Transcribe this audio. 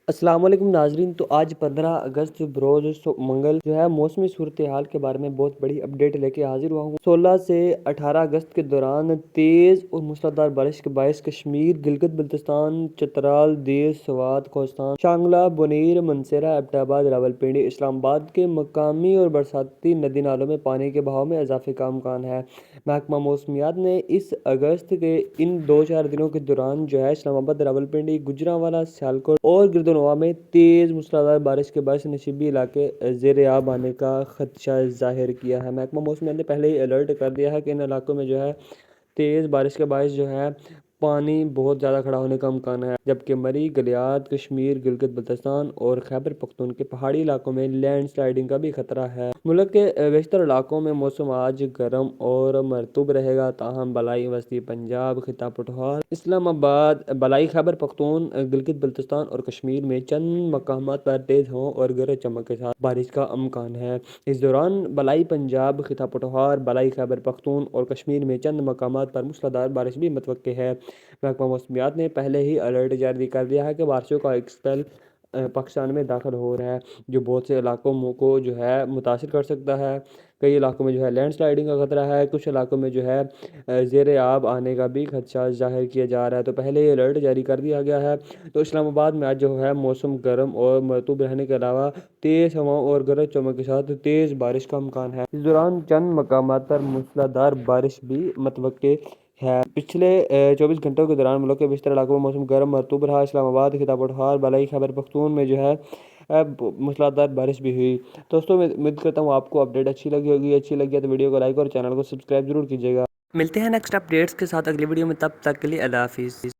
السلام علیکم ناظرین، تو آج 15 اگست بروز منگل جو ہے موسمی صورتحال کے بارے میں بہت بڑی اپڈیٹ لے کے حاضر ہوا ہوں۔ 16 سے 18 اگست کے دوران تیز اور موسلادھار بارش کے باعث کشمیر، گلگت بلتستان، چترال، دیر، سوات، کوہستان، شانگلہ، بونیر، منسیرہ، ایبٹ آباد، راولپنڈی، اسلام آباد کے مقامی اور برساتی ندی نالوں میں پانی کے بہاؤ میں اضافے کا امکان ہے۔ محکمہ موسمیات نے اس اگست کے ان 2-4 دنوں کے دوران جو ہے اسلام آباد، راولپنڈی، گوجرانوالہ، سیالکوٹ اور گردنوا میں تیز موسلادھار بارش کے باعث نشیبی علاقے زیر آب آنے کا خدشہ ظاہر کیا ہے۔ محکمہ موسمیات نے پہلے ہی الرٹ کر دیا ہے کہ ان علاقوں میں جو ہے تیز بارش کے باعث جو ہے پانی بہت زیادہ کھڑا ہونے کا امکان ہے، جبکہ مری، گلیات، کشمیر، گلگت بلتستان اور خیبر پختونخوا کے پہاڑی علاقوں میں لینڈ سلائڈنگ کا بھی خطرہ ہے۔ ملک کے بیشتر علاقوں میں موسم آج گرم اور مرطوب رہے گا، تاہم بالائی وسطی پنجاب، خطہ پٹھوار، اسلام آباد، بالائی خیبر پختونخوا، گلگت بلتستان اور کشمیر میں چند مقامات پر تیز ہواؤں اور گرج چمک کے ساتھ بارش کا امکان ہے۔ اس دوران بالائی پنجاب، خطہ پٹھوار، بالائی خیبر پختونخوا اور کشمیر میں چند مقامات پر موسلادھار بارش بھی متوقع ہے۔ محکمہ موسمیات نے پہلے ہی الرٹ جاری کر دیا ہے کہ بارشوں کا ایک سپیل پاکستان میں داخل ہو رہا ہے، جو بہت سے علاقوں کو جو ہے متاثر کر سکتا ہے۔ کئی علاقوں میں جو ہے لینڈ سلائڈنگ کا خطرہ ہے، کچھ علاقوں میں جو ہے زیر آب آنے کا بھی خدشہ ظاہر کیا جا رہا ہے، تو پہلے ہی الرٹ جاری کر دیا گیا ہے۔ تو اسلام آباد میں آج جو ہے موسم گرم اور مرطوب رہنے کے علاوہ تیز ہواؤں اور گرج چمک کے ساتھ تیز بارش کا امکان ہے۔ اس دوران چند مقامات پر موسلادھار بارش بھی متوقع ہے۔ پچھلے 24 گھنٹوں کے دوران ملک کے بیشتر علاقوں میں موسم گرم مرطوب رہا۔ اسلام آباد، خطہ پٹھوار، بالائی خیبر پختونخوا میں جو ہے موسلادھار بارش بھی ہوئی۔ دوستوں، میں امید کرتا ہوں آپ کو اپڈیٹ اچھی لگی ہوگی۔ اچھی لگی ہے تو ویڈیو کو لائک اور چینل کو سبسکرائب ضرور کیجیے گا۔ ملتے ہیں نیکسٹ اپڈیٹس کے ساتھ اگلی ویڈیو میں، تب تک کے لیے اللہ حافظ۔